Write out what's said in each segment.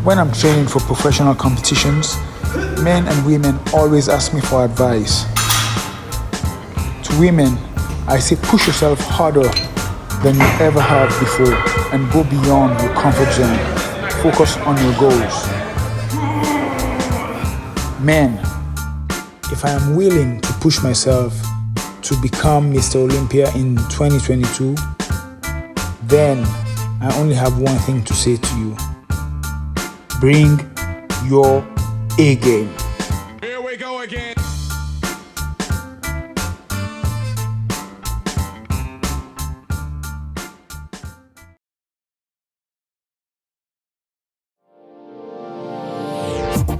When I'm training for professional competitions, men and women always ask me for advice. To women, I say push yourself harder than you ever have before and go beyond your comfort zone. Focus on your goals. Men, if I am willing to push myself to become Mr. Olympia in 2022, then I only have one thing to say to you. Bring your A game. Here we go again.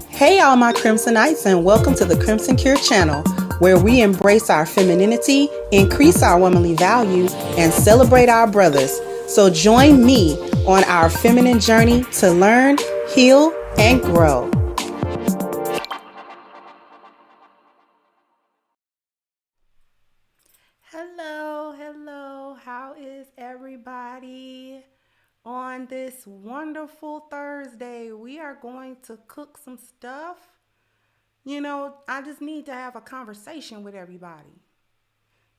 Hey all my Crimsonites, and welcome to the Crimson Cure channel, where we embrace our femininity, increase our womanly values, and celebrate our brothers. So join me on our feminine journey to learn, heal, and grow. Hello, how is everybody? On this wonderful Thursday, we are going to cook some stuff. You know, I just need to have a conversation with everybody.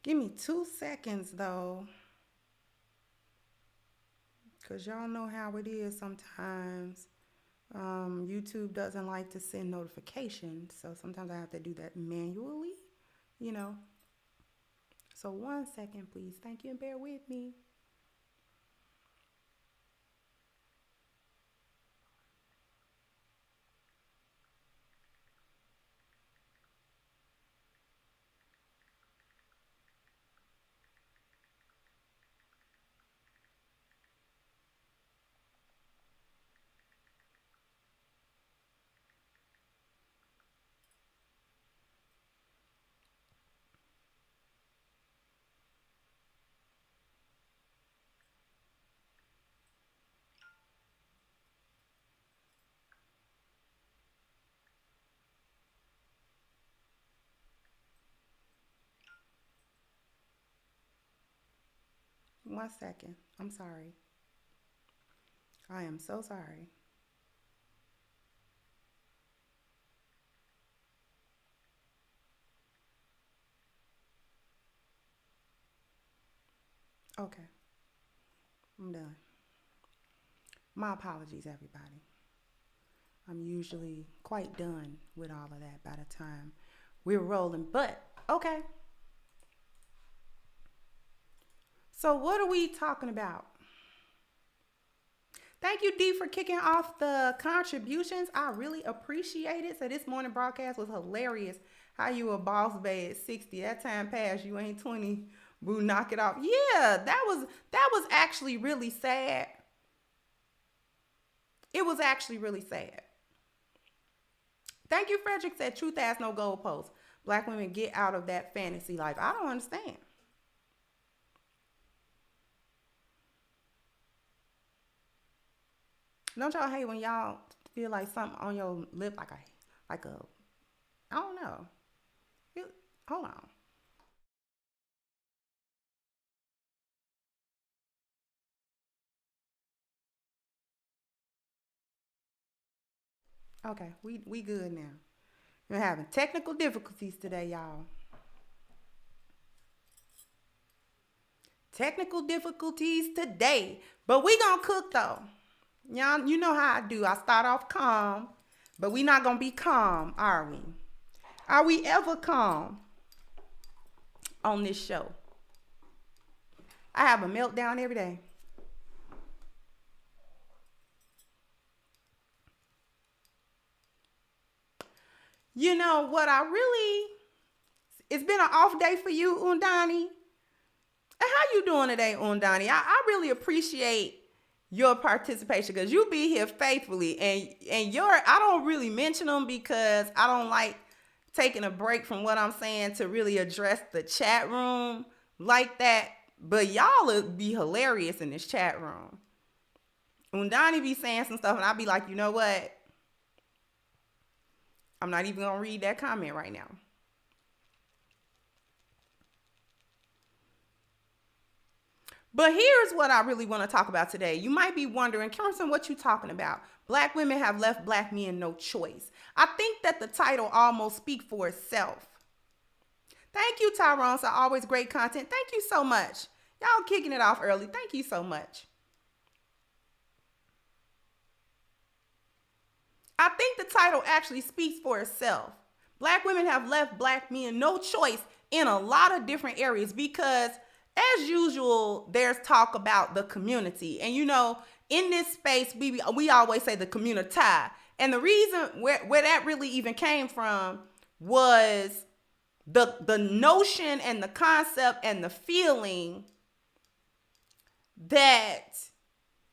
Give me 2 seconds though, because y'all know how it is sometimes. YouTube doesn't like to send notifications, so sometimes I have to do that manually, you know. So 1 second, please. Thank you, and bear with me. One second. I'm sorry. I am so sorry. Okay. I'm done. My apologies, everybody. I'm usually quite done with all of that by the time we're rolling, but okay. So what are we talking about? Thank you, D, for kicking off the contributions. I really appreciate it. So this morning broadcast was hilarious. How you a boss babe at 60. That time passed. You ain't 20. Boo, knock it off. Yeah, that was actually really sad. It was actually really sad. Thank you, Frederick said truth has no goalposts. Black women get out of that fantasy life. I don't understand. Don't y'all hate when y'all feel like something on your lip, like a, I don't know. Hold on. Okay, we good now. We're having technical difficulties today, y'all. Technical difficulties today, but we gonna cook though. Y'all, you know how I do. I start off calm, but we not gonna be calm, are we? Are we ever calm on this show? I have a meltdown every day. You know what it's been an off day for you, Undani. How you doing today, Undani? I really appreciate your participation because you be here faithfully, and I don't really mention them because I don't like taking a break from what I'm saying to really address the chat room like that. But y'all would be hilarious in this chat room. Undani be saying some stuff and I'll be like, you know what? I'm not even gonna read that comment right now. But here's what I really want to talk about today. You might be wondering, Carson, what you talking about? Black women have left black men no choice. I think that the title almost speaks for itself. Thank you, Tyrone. So always great content. Thank you so much. Y'all kicking it off early. Thank you so much. I think the title actually speaks for itself. Black women have left black men no choice in a lot of different areas because, as usual, there's talk about the community. And, you know, in this space, we always say the community. And the reason where that really even came from was the notion and the concept and the feeling that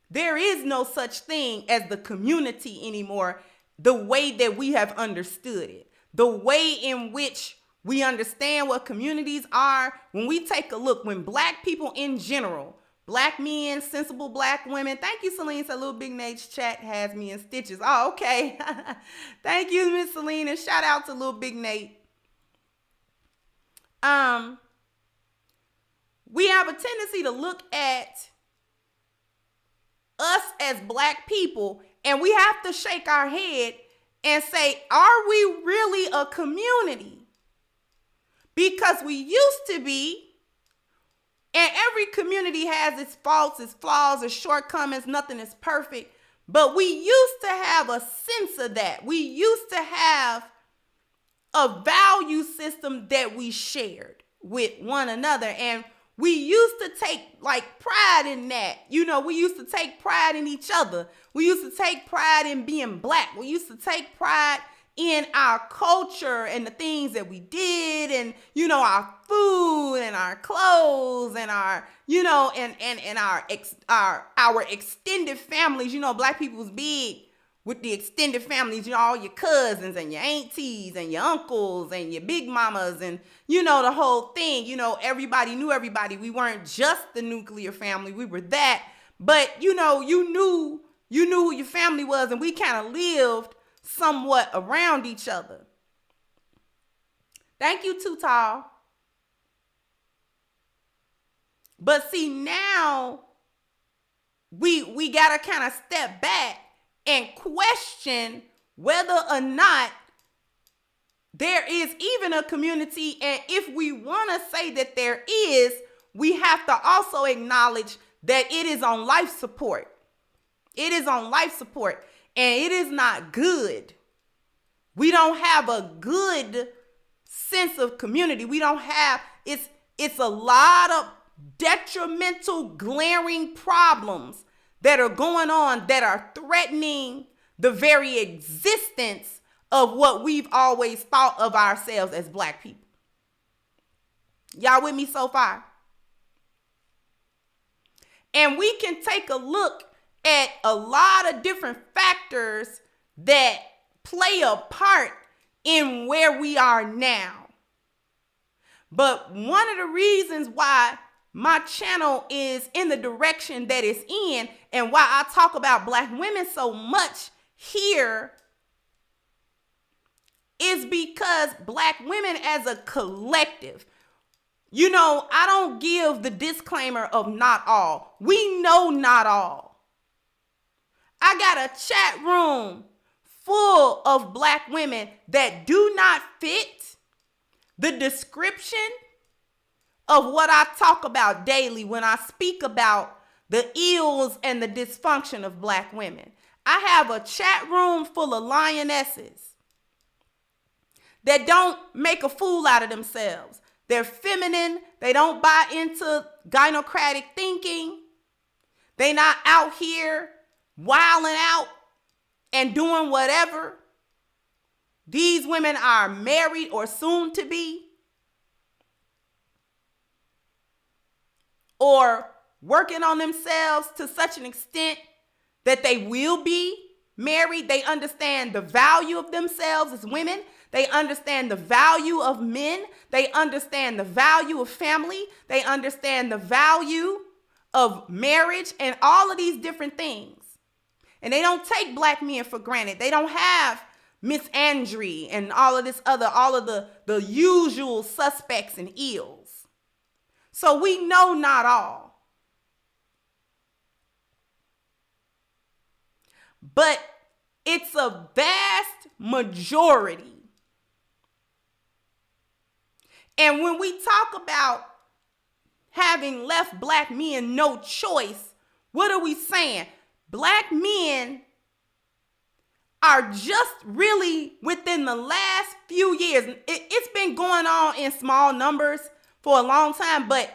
there is no such thing as the community anymore, the way that we have understood it, the way in which we understand what communities are. When we take a look, when black people in general, black men, sensible black women, thank you, Celine, so Little Big Nate's chat has me in stitches. Oh, okay. Thank you, Miss Celine, and shout out to Little Big Nate. We have a tendency to look at us as black people, and we have to shake our head and say, are we really a community? Because we used to be, and every community has its faults, its flaws, its shortcomings. Nothing is perfect. But we used to have a sense of that. We used to have a value system that we shared with one another. And we used to take like pride in that. You know, we used to take pride in each other. We used to take pride in being black. We used to take pride in our culture and the things that we did, and, you know, our food and our clothes and our, you know, and our extended families. You know, black people was big with the extended families, you know, all your cousins and your aunties and your uncles and your big mamas and, you know, the whole thing. You know, everybody knew everybody. We weren't just the nuclear family. We were that. But, you know, you knew who your family was, and we kind of lived somewhat around each other. Thank you, Too Tall. But see, now we got to kind of step back and question whether or not there is even a community. And if we want to say that there is, we have to also acknowledge that it is on life support. It is on life support, and it is not good. We don't have a good sense of community. We don't have, it's a lot of detrimental, glaring problems that are going on that are threatening the very existence of what we've always thought of ourselves as black people. Y'all with me so far? And we can take a look at a lot of different factors that play a part in where we are now. But one of the reasons why my channel is in the direction that it's in, and why I talk about black women so much here, is because black women as a collective, you know, I don't give the disclaimer of not all. We know not all. I got a chat room full of black women that do not fit the description of what I talk about daily when I speak about the ills and the dysfunction of black women. I have a chat room full of lionesses that don't make a fool out of themselves. They're feminine. They don't buy into gynocratic thinking. They not out here wilding out and doing whatever. These women are married or soon to be, or working on themselves to such an extent that they will be married. They understand the value of themselves as women. They understand the value of men. They understand the value of family. They understand the value of marriage and all of these different things. And they don't take black men for granted. They don't have Miss Andre and all of the usual suspects and ills. So we know not all. but it's a vast majority. And when we talk about having left black men no choice, what are we saying? Black men are just really within the last few years. It's been going on in small numbers for a long time, but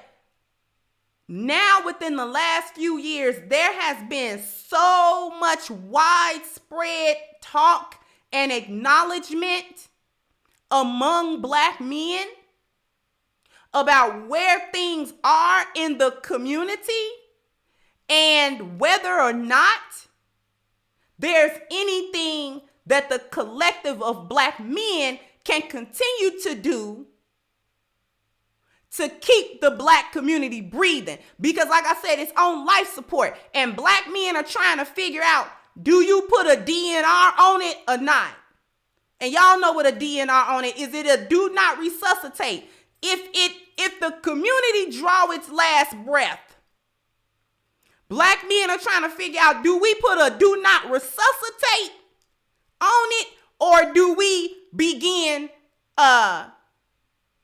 now within the last few years, there has been so much widespread talk and acknowledgement among black men about where things are in the community and whether or not there's anything that the collective of black men can continue to do to keep the black community breathing. Because like I said, it's on life support. And black men are trying to figure out, do you put a DNR on it or not? And y'all know what a DNR on it is. It a do not resuscitate. If the community draw its last breath, black men are trying to figure out, do we put a do not resuscitate on it, or do we begin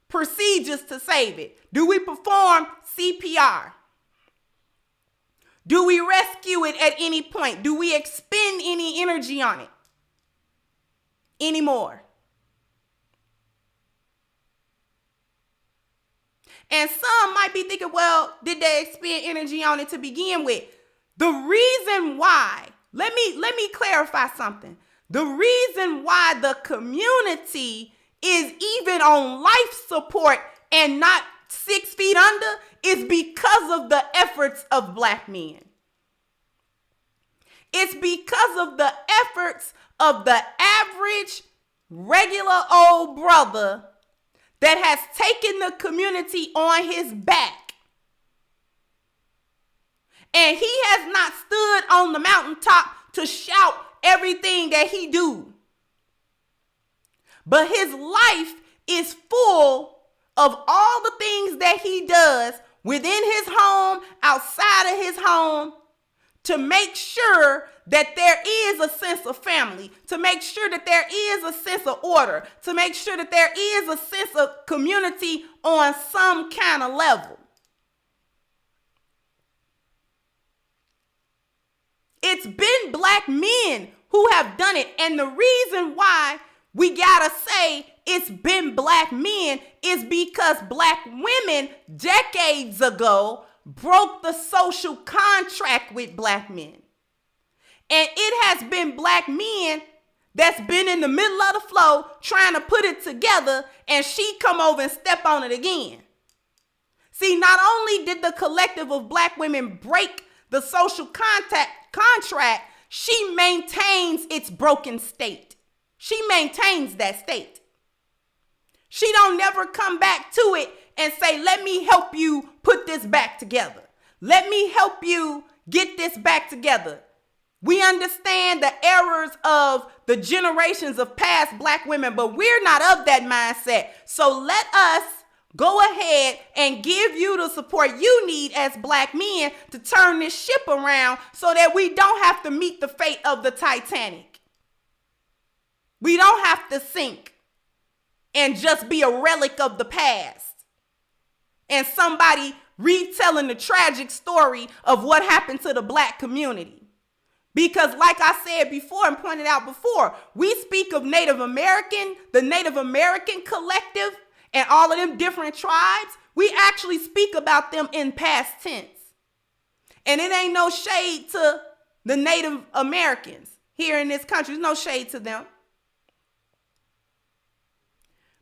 procedures to save it? Do we perform CPR? Do we rescue it at any point? Do we expend any energy on it anymore? And some might be thinking, well, did they expend energy on it to begin with? The reason why, let me clarify something. The reason why the community is even on life support and not 6 feet under is because of the efforts of black men. It's because of the efforts of the average, regular old brother that has taken the community on his back. And he has not stood on the mountaintop to shout everything that he do. But his life is full of all the things that he does within his home, outside of his home, to make sure that there is a sense of family, to make sure that there is a sense of order, to make sure that there is a sense of community on some kind of level. It's been black men who have done it. And the reason why we gotta say it's been black men is because black women decades ago broke the social contract with black men. And it has been black men that's been in the middle of the flow trying to put it together, and she come over and step on it again. See, not only did the collective of black women break the social contract, she maintains its broken state. She maintains that state. She don't never come back to it and say, let me help you put this back together. Let me help you get this back together. We understand the errors of the generations of past black women, but we're not of that mindset. So let us go ahead and give you the support you need as black men to turn this ship around so that we don't have to meet the fate of the Titanic. We don't have to sink and just be a relic of the past and somebody retelling the tragic story of what happened to the black community. Because like I said before and pointed out before, we speak of Native American, the Native American collective, and all of them different tribes. We actually speak about them in past tense. And it ain't no shade to the Native Americans here in this country. There's no shade to them.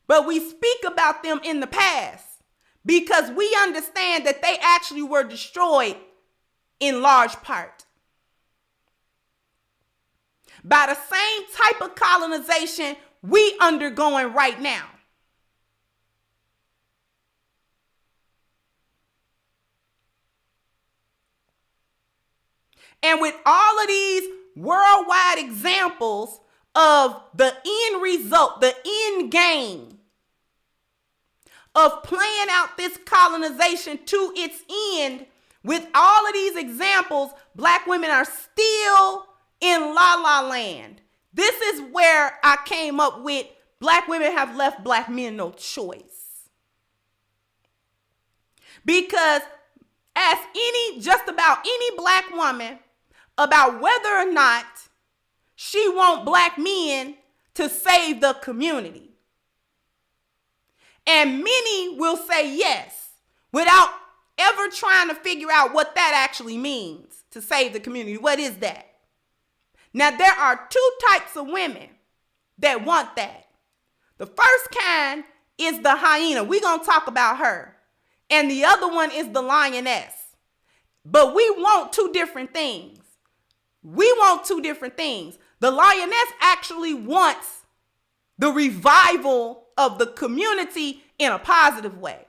But we speak about them in the past because we understand that they actually were destroyed in large part by the same type of colonization we undergoing right now. And with all of these worldwide examples of the end result, the end game of playing out this colonization to its end, with all of these examples, black women are still in La La Land. This is where I came up with black women have left black men no choice. Because ask just about any black woman about whether or not she want black men to save the community. And many will say yes, without ever trying to figure out what that actually means to save the community. What is that? Now, there are two types of women that want that. The first kind is the hyena. We're going to talk about her. And the other one is the lioness. But we want two different things. The lioness actually wants the revival of the community in a positive way.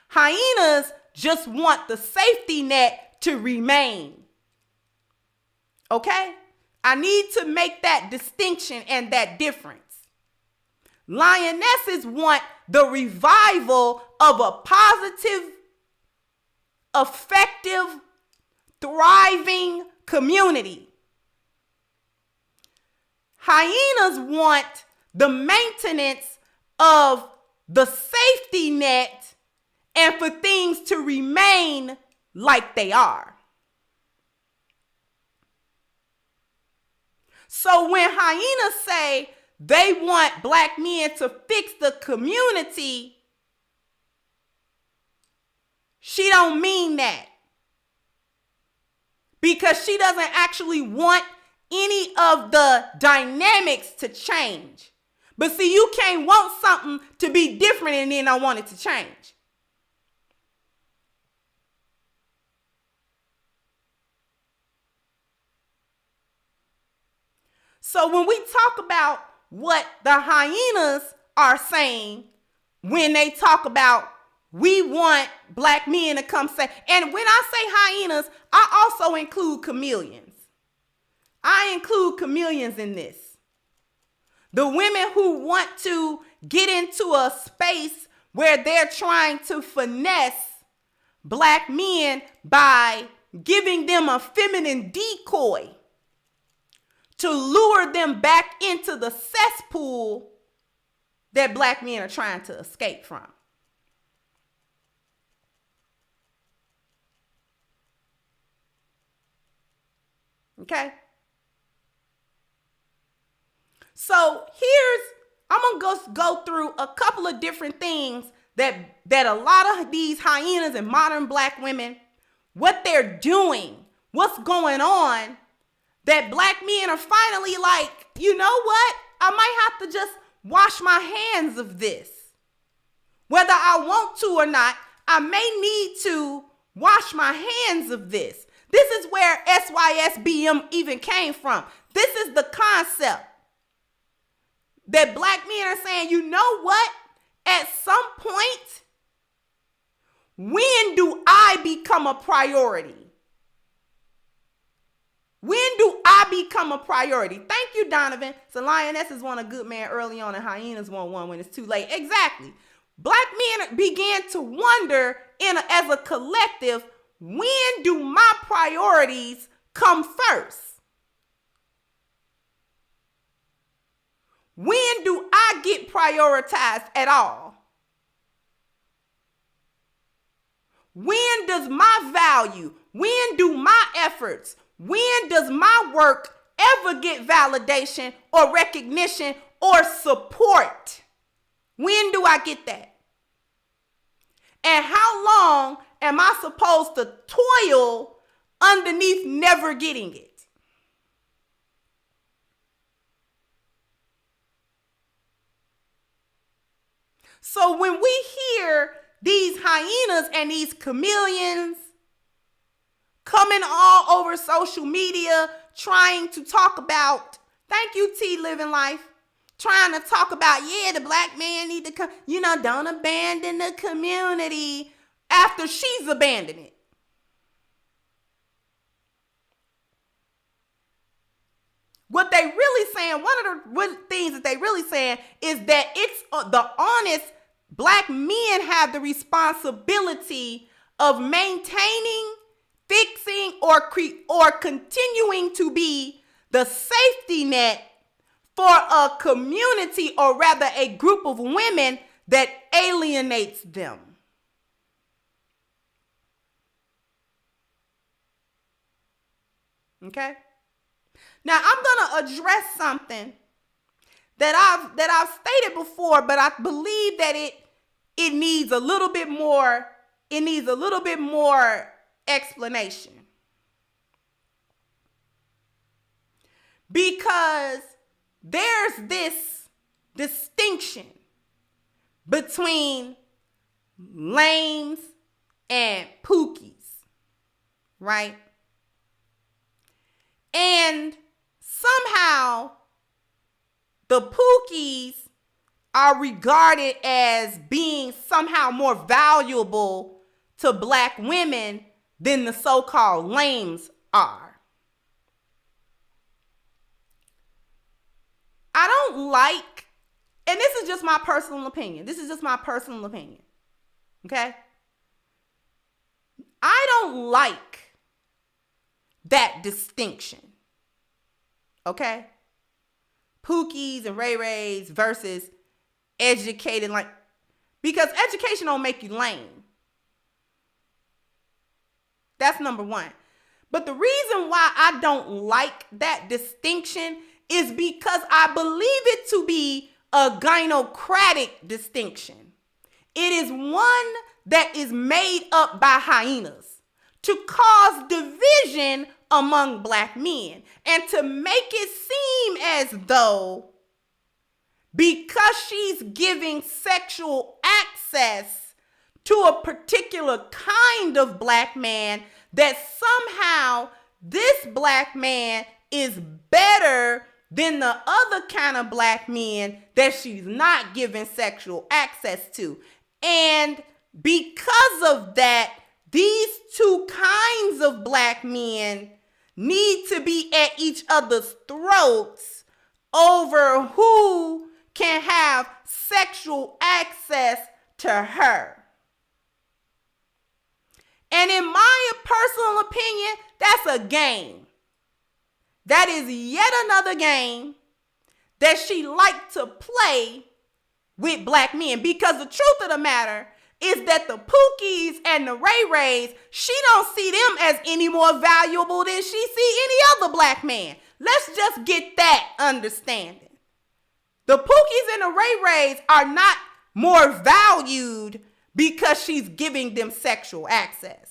Hyenas just want the safety net to remain. Okay? I need to make that distinction and that difference. Lionesses want the revival of a positive, effective, thriving community. Hyenas want the maintenance of the safety net and for things to remain like they are. So when hyenas say they want black men to fix the community, she don't mean that. Because she doesn't actually want any of the dynamics to change. But see, you can't want something to be different and then not want it to change. So when we talk about what the hyenas are saying, when they talk about we want black men to come say, and when I say hyenas, I also include chameleons. I include chameleons in this. The women who want to get into a space where they're trying to finesse black men by giving them a feminine decoy to lure them back into the cesspool that black men are trying to escape from. Okay? So I'm going to go through a couple of different things that a lot of these hyenas and modern black women, what they're doing, what's going on, that black men are finally like, you know what? I might have to just wash my hands of this. Whether I want to or not, I may need to wash my hands of this. This is where SYSBM even came from. This is the concept that black men are saying, you know what? At some point, when do I become a priority? When do I become a priority? Thank you, Donovan. So lionesses want a good man early on and hyenas want one when it's too late. Exactly. Black men began to wonder as a collective, when do my priorities come first? When do I get prioritized at all? When does my value, when do my efforts, when does my work ever get validation or recognition or support? When do I get that? And how long am I supposed to toil underneath never getting it? So when we hear these hyenas and these chameleons coming all over social media trying to talk about, thank you, T Living Life, trying to talk about, yeah, the black man need to come, don't abandon the community after she's abandoned it. What they really saying, one of the things that they really saying is that it's the honest black men have the responsibility of maintaining, fixing, or continuing to be the safety net for a community, or rather a group of women that alienates them. Okay? Now I'm going to address something that I've stated before, but I believe that it needs a little bit more explanation. Because there's this distinction between lames and pookies, right? And somehow the pookies are regarded as being somehow more valuable to Black women than the so-called lames are. I don't like, and this is just my personal opinion. Okay? I don't like that distinction. Okay? Pookies and Ray Rays versus educated, because education don't make you lame. That's number one. But the reason why I don't like that distinction is because I believe it to be a gynocratic distinction. It is one that is made up by hyenas to cause division among Black men and to make it seem as though because she's giving sexual access to a particular kind of Black man, that somehow this Black man is better than the other kind of Black men that she's not giving sexual access to. And because of that, these two kinds of Black men need to be at each other's throats over who can have sexual access to her. And in my personal opinion, that's a game. That is yet another game that she liked to play with Black men. Because the truth of the matter is that the Pookies and the Ray Rays, she don't see them as any more valuable than she see any other Black man. Let's just get that understanding. The Pookies and the Ray Rays are not more valued because she's giving them sexual access.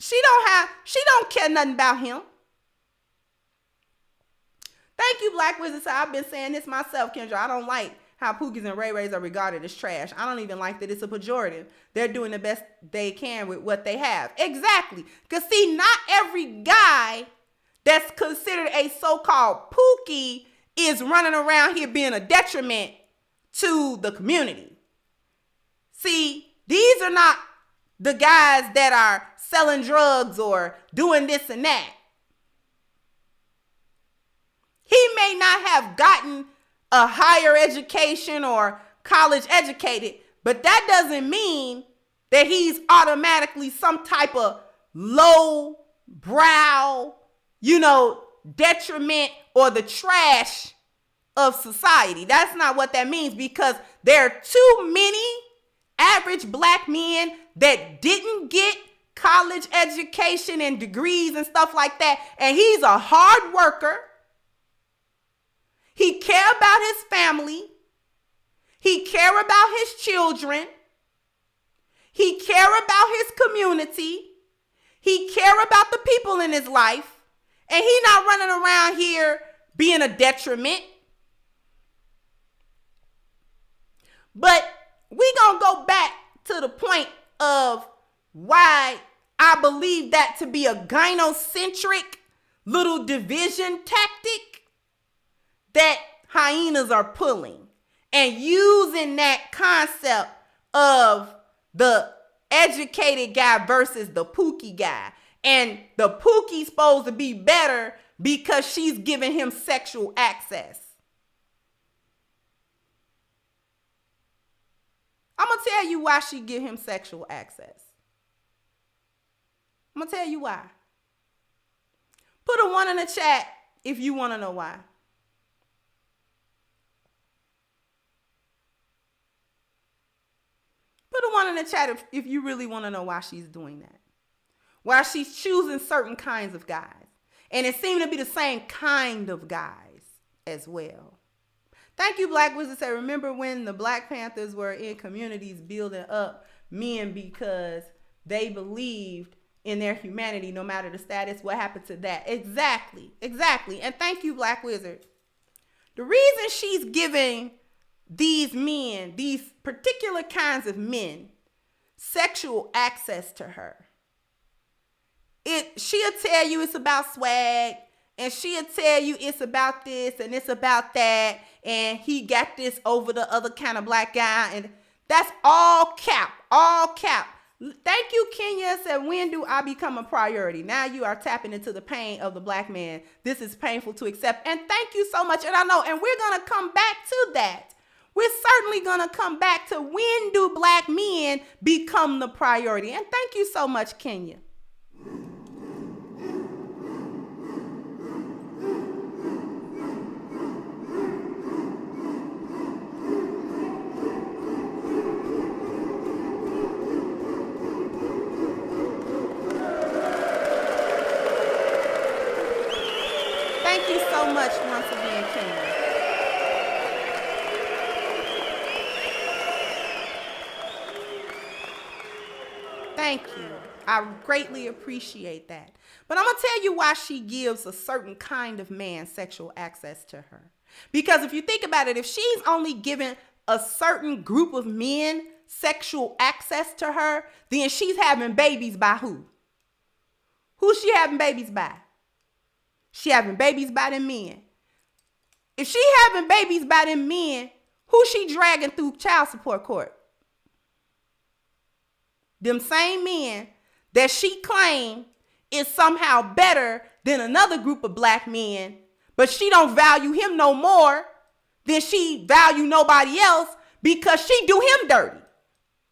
She don't care nothing about him. Thank you, Black Wizards. I've been saying this myself, Kendra. I don't like how Pookies and Ray Rays are regarded as trash. I don't even like that it's a pejorative. They're doing the best they can with what they have. Exactly. Because see, not every guy that's considered a so-called Pookie is running around here being a detriment to the community. See, these are not the guys that are selling drugs or doing this and that. He may not have gotten a higher education or college educated, but that doesn't mean that he's automatically some type of low brow, detriment or the trash of society. That's not what that means, because there are too many average Black men that didn't get college education and degrees and stuff like that. And he's a hard worker. He care about his family. He care about his children. He care about his community. He care about the people in his life. And he not running around here being a detriment. But we gonna go back to the point of why I believe that to be a gynocentric little division tactic that hyenas are pulling, and using that concept of the educated guy versus the Pookie guy. And the Pookie's supposed to be better because she's giving him sexual access. I'm going to tell you why she give him sexual access. I'm going to tell you why. Put a 1 in the chat if you want to know why. Put a 1 in the chat if you really want to know why she's doing that. Why she's choosing certain kinds of guys. And it seemed to be the same kind of guys as well. Thank you, Black Wizard. Say, remember when the Black Panthers were in communities building up men because they believed in their humanity, no matter the status? What happened to that? Exactly. And thank you, Black Wizard. The reason she's giving these men, these particular kinds of men, sexual access to her, she'll tell you it's about swag, and she'll tell you it's about this and it's about that, and he got this over the other kind of black guy, and that's all cap. Thank you, Kenya. Said, when do I become a priority? Now you are tapping into the pain of the black man. This is painful to accept. And thank you so much. And I know, and we're going to come back to that. We're certainly going to come back to when do black men become the priority. And thank you so much, Kenya. Thank you so much once again, Kendra. Thank you. I greatly appreciate that. But I'm going to tell you why she gives a certain kind of man sexual access to her. Because if you think about it, if she's only given a certain group of men sexual access to her, then she's having babies by who? Who's she having babies by? She having babies by them men. If she having babies by them men, who she dragging through child support court? Them same men that she claimed is somehow better than another group of black men, but she don't value him no more than she value nobody else because she do him dirty.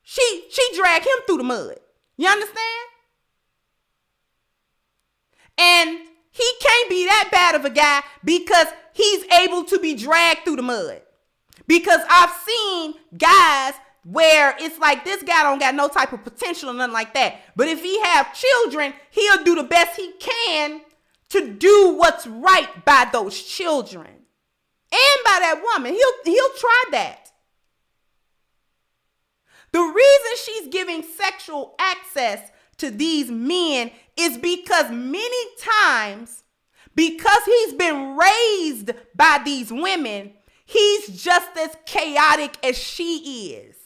She drag him through the mud. You understand? And he can't be that bad of a guy because he's able to be dragged through the mud. Because I've seen guys where it's like this guy don't got no type of potential or nothing like that. But if he have children, he'll do the best he can to do what's right by those children and by that woman. He'll try that. The reason she's giving sexual access to these men is because many times, because he's been raised by these women, he's just as chaotic as she is.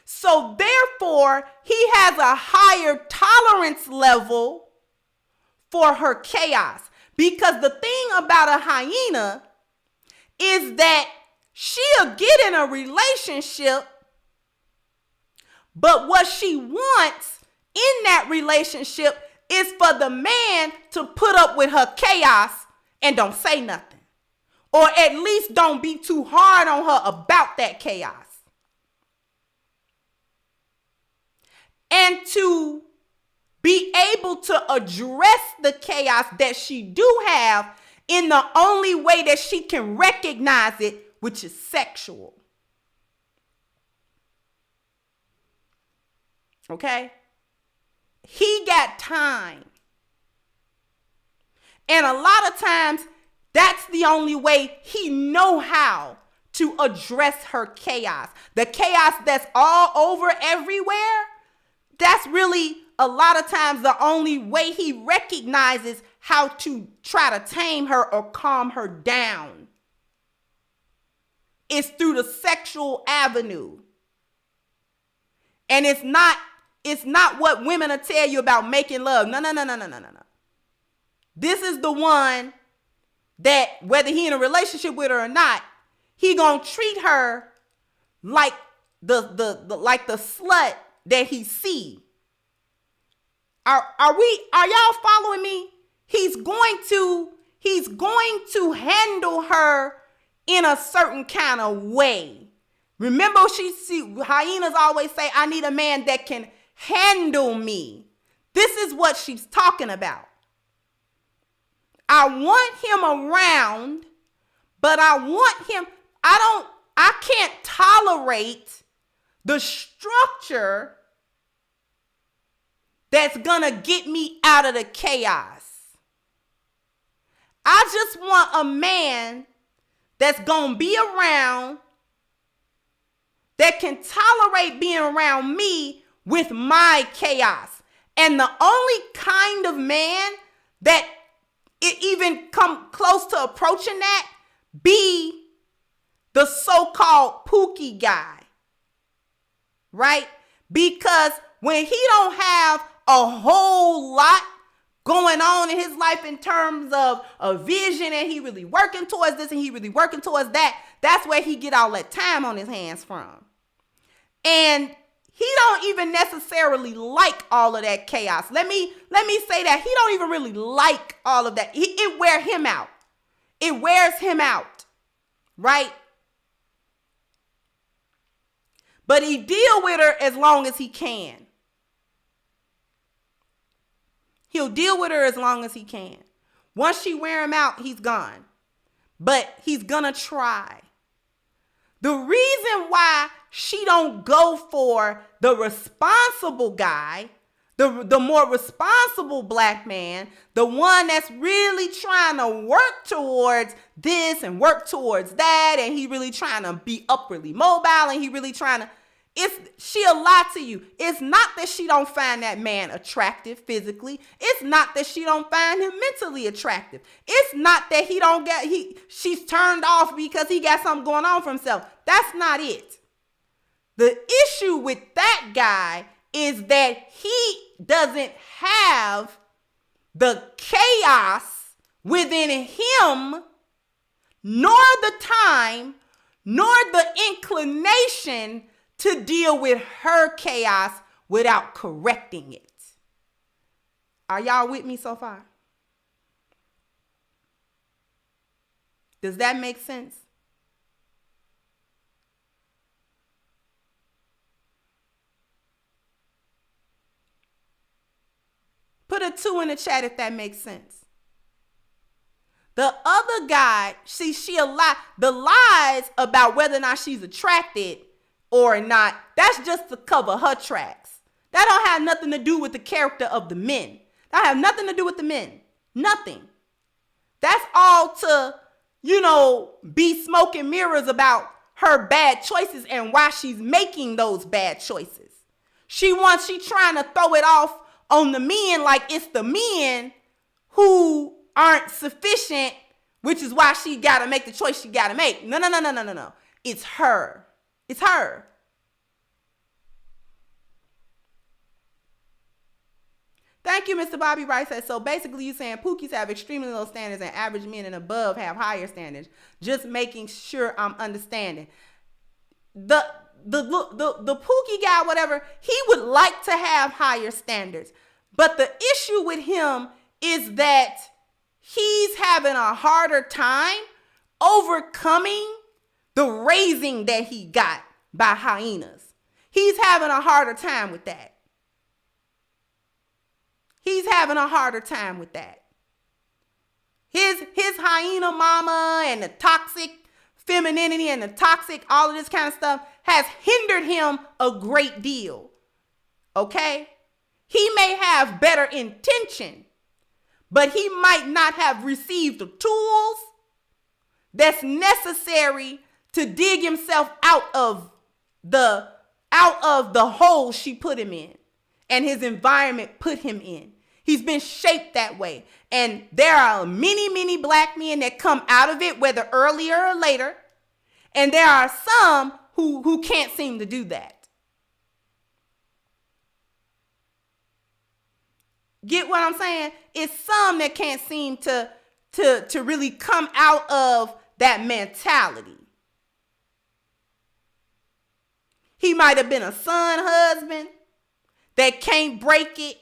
So therefore, he has a higher tolerance level for her chaos. Because the thing about a hyena is that she'll get in a relationship, but what she wants in that relationship is for the man to put up with her chaos and don't say nothing. Or at least don't be too hard on her about that chaos. And to be able to address the chaos that she do have in the only way that she can recognize it, which is sexual. Okay? He got time. And a lot of times, that's the only way he know how to address her chaos. The chaos that's all over everywhere, that's really a lot of times the only way he recognizes how to try to tame her or calm her down is through the sexual avenue. And it's not what women will tell you about making love. No. This is the one that whether he in a relationship with her or not, he gonna treat her like the slut that he see. Are y'all following me? He's going to handle her in a certain kind of way. Remember, hyenas always say, I need a man that can handle me. This is what she's talking about. I want him around, but I can't tolerate the structure that's gonna get me out of the chaos. I just want a man that's gonna be around, that can tolerate being around me with my chaos. And the only kind of man that it even come close to approaching that be the so-called Pookie guy, right? Because when he don't have a whole lot going on in his life in terms of a vision, and he really working towards this and he really working towards that, that's where he get all that time on his hands from. And he don't even necessarily like all of that chaos. Let me say that he don't even really like all of that. It wears him out. It wears him out, right? But he deal with her as long as he can. He'll deal with her as long as he can. Once she wear him out, he's gone. But he's gonna try. The reason why she don't go for the responsible guy, the more responsible black man, the one that's really trying to work towards this and work towards that, and he really trying to be upwardly mobile, and he really trying to, she'll lie to you. It's not that she don't find that man attractive physically. It's not that she don't find him mentally attractive. It's not that she's turned off because he got something going on for himself. That's not it. The issue with that guy is that he doesn't have the chaos within him, nor the time, nor the inclination to deal with her chaos without correcting it. Are y'all with me so far? Does that make sense? Put a 2 in the chat if that makes sense. The other guy, she'll lie. The lies about whether or not she's attracted or not, that's just to cover her tracks. That don't have nothing to do with the character of the men. That have nothing to do with the men. Nothing. That's all to, be smoke and mirrors about her bad choices and why she's making those bad choices. She trying to throw it off on the men like it's the men who aren't sufficient, which is why she got to make the choice she got to make. No. It's her. It's her. Thank you, Mr. Bobby Rice says, so basically you're saying Pookies have extremely low standards and average men and above have higher standards. Just making sure I'm understanding. The Pookie guy, whatever, he would like to have higher standards. But the issue with him is that he's having a harder time overcoming the raising that he got by Hyenas. He's having a harder time with that. He's having a harder time with that. His hyena mama and the toxic femininity and the toxic, all of this kind of stuff has hindered him a great deal. Okay? He may have better intention, but he might not have received the tools that's necessary to dig himself out of the hole she put him in and his environment put him in. He's been shaped that way. And there are many, many black men that come out of it, whether earlier or later. And there are some who can't seem to do that. Get what I'm saying? It's some that can't seem to really come out of that mentality. He might have been a son husband that can't break it.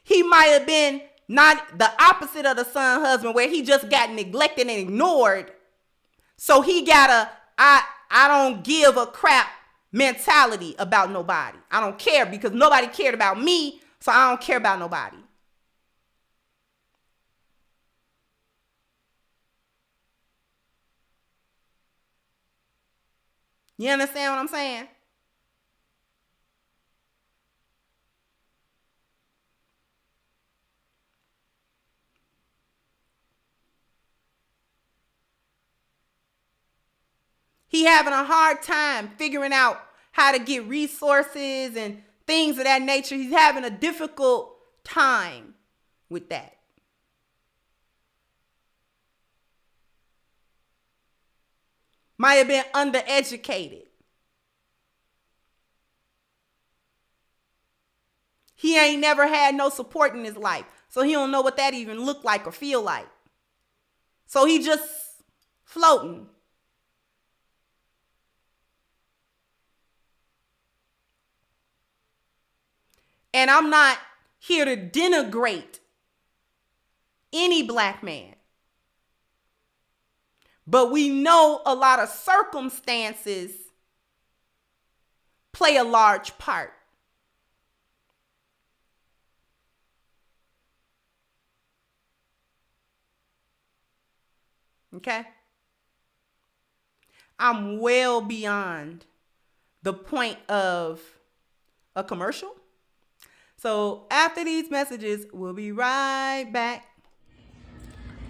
He might have been not the opposite of the son husband where he just got neglected and ignored. So he got a I don't give a crap mentality about nobody. I don't care because nobody cared about me, so I don't care about nobody. You understand what I'm saying? He having a hard time figuring out how to get resources and things of that nature. He's having a difficult time with that. Might have been undereducated. He ain't never had no support in his life. So he don't know what that even look like or feel like. So he just floating. And I'm not here to denigrate any black man. But we know a lot of circumstances play a large part. Okay? I'm well beyond the point of a commercial. So after these messages, we'll be right back.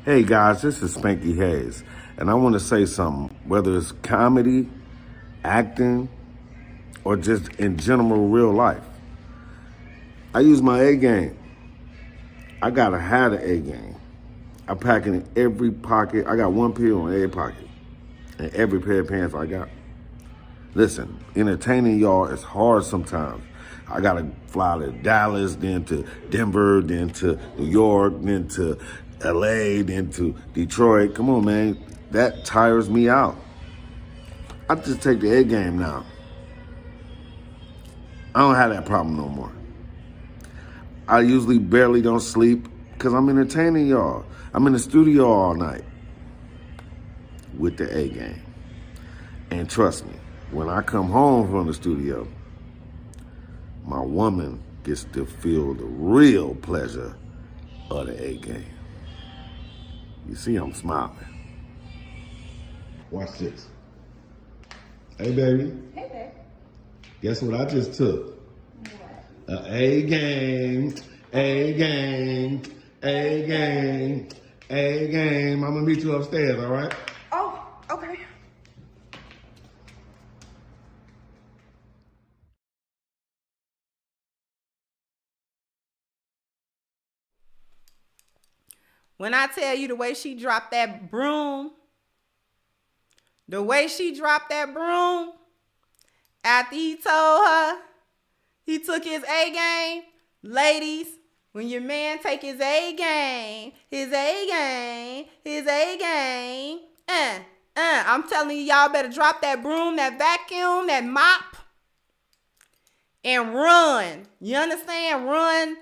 Hey guys, this is Spanky Hayes, and I want to say something, whether it's comedy, acting, or just in general real life. I use my A game. I gotta have the A game. I pack it in every pocket. I got one pill in every pocket, and every pair of pants I got. Listen, entertaining y'all is hard sometimes. I gotta fly to Dallas, then to Denver, then to New York, then to LA, then to Detroit. Come on, man. That tires me out. I just take the A game now. I don't have that problem no more. I usually barely don't sleep because I'm entertaining y'all. I'm in the studio all night with the A game. And trust me, when I come home from the studio, my woman gets to feel the real pleasure of the A game. You see, I'm smiling. Watch this. Hey, baby. Hey, babe. Guess what I just took? What? A game, A game, A game, A game. I'm gonna meet you upstairs, all right? Oh, okay. When I tell you the way she dropped that broom, after he told her he took his A game, ladies, when your man take his A game, I'm telling you, y'all better drop that broom, that vacuum, that mop, and run. You understand? Run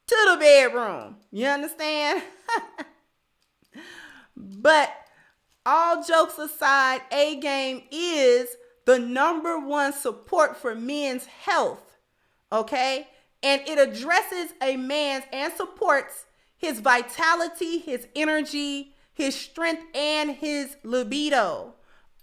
to the bedroom. You understand? But all jokes aside, A game is the number one support for men's health, okay? And it addresses a man's and supports his vitality, his energy, his strength, and his libido.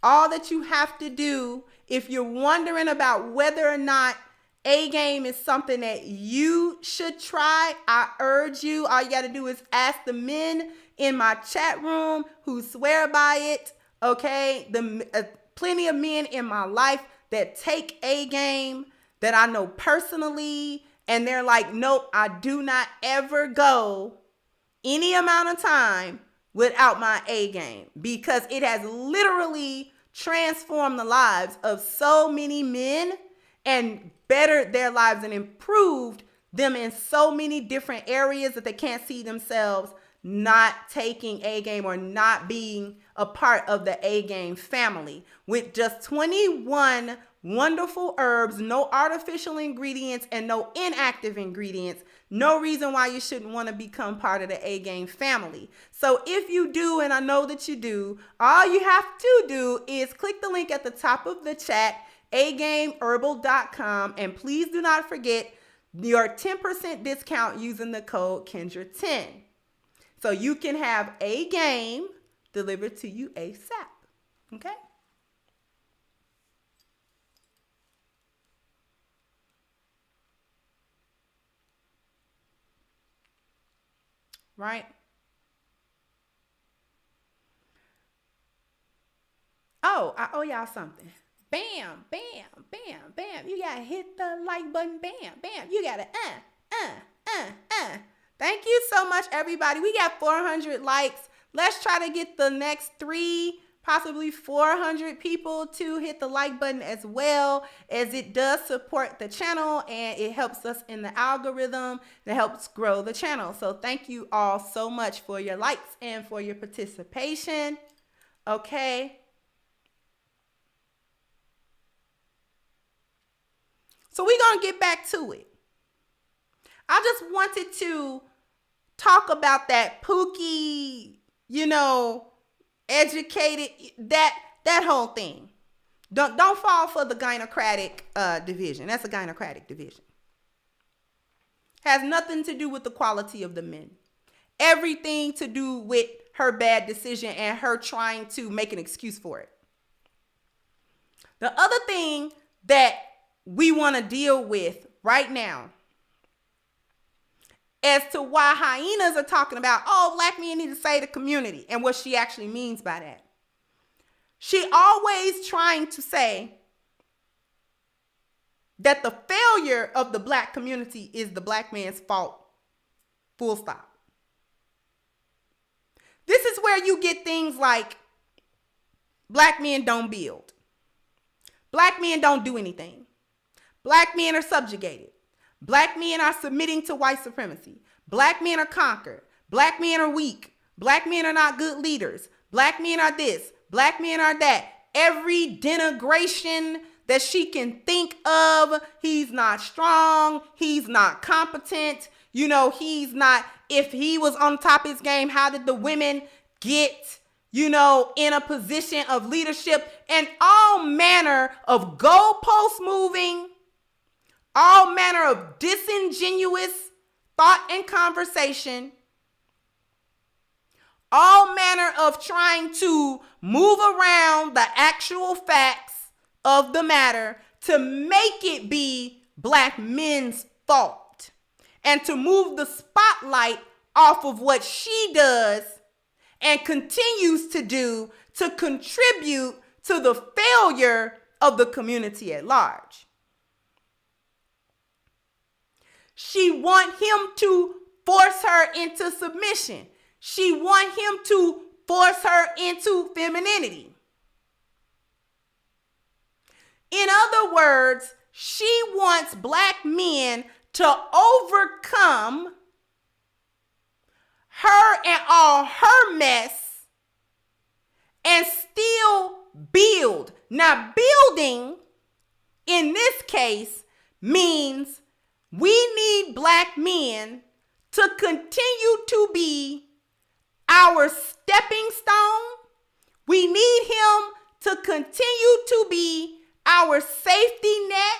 All that you have to do, if you're wondering about whether or not A game is something that you should try, I urge you, all you got to do is ask the men in my chat room who swear by it, okay? Plenty of men in my life that take A game that I know personally, and they're like, nope, I do not ever go any amount of time without my A game, because it has literally transformed the lives of so many men and bettered their lives and improved them in so many different areas that they can't see themselves not taking A game or not being a part of the A game family. With just 21 wonderful herbs, no artificial ingredients, and no inactive ingredients, no reason why you shouldn't want to become part of the A game family. So if you do, and I know that you do, all you have to do is click the link at the top of the chat, agameherbal.com, and please do not forget your 10% discount using the code Kendra10. So you can have A game delivered to you ASAP. Okay? right? Oh, I owe y'all something. Bam, bam, bam, bam. You gotta hit the like button. Bam, bam. You gotta Thank you so much, everybody. We got 400 likes. Let's try to get the next 3, possibly 400 people to hit the like button as well, as it does support the channel and it helps us in the algorithm that helps grow the channel. So thank you all so much for your likes and for your participation. Okay. So we're going to get back to it. I just wanted to talk about that Pookie, educated, that whole thing. Don't fall for the gynocratic division. That's a gynocratic division. Has nothing to do with the quality of the men. Everything to do with her bad decision and her trying to make an excuse for it. The other thing that we want to deal with right now as to why hyenas are talking about, oh, black men need to save the community, and what she actually means by that. She always trying to say that the failure of the black community is the black man's fault. Full stop. This is where you get things like black men don't build. Black men don't do anything. Black men are subjugated. Black men are submitting to white supremacy. Black men are conquered. Black men are weak. Black men are not good leaders. Black men are this. Black men are that. Every denigration that she can think of. He's not strong. He's not competent. He's not, if he was on top of his game, how did the women get, in a position of leadership? And all manner of goalpost moving, all manner of disingenuous thought and conversation, all manner of trying to move around the actual facts of the matter to make it be black men's fault and to move the spotlight off of what she does and continues to do to contribute to the failure of the community at large. She want him to force her into submission. She want him to force her into femininity. In other words, she wants black men to overcome her and all her mess and still build. Now, building in this case means we need black men to continue to be our stepping stone. We need him to continue to be our safety net.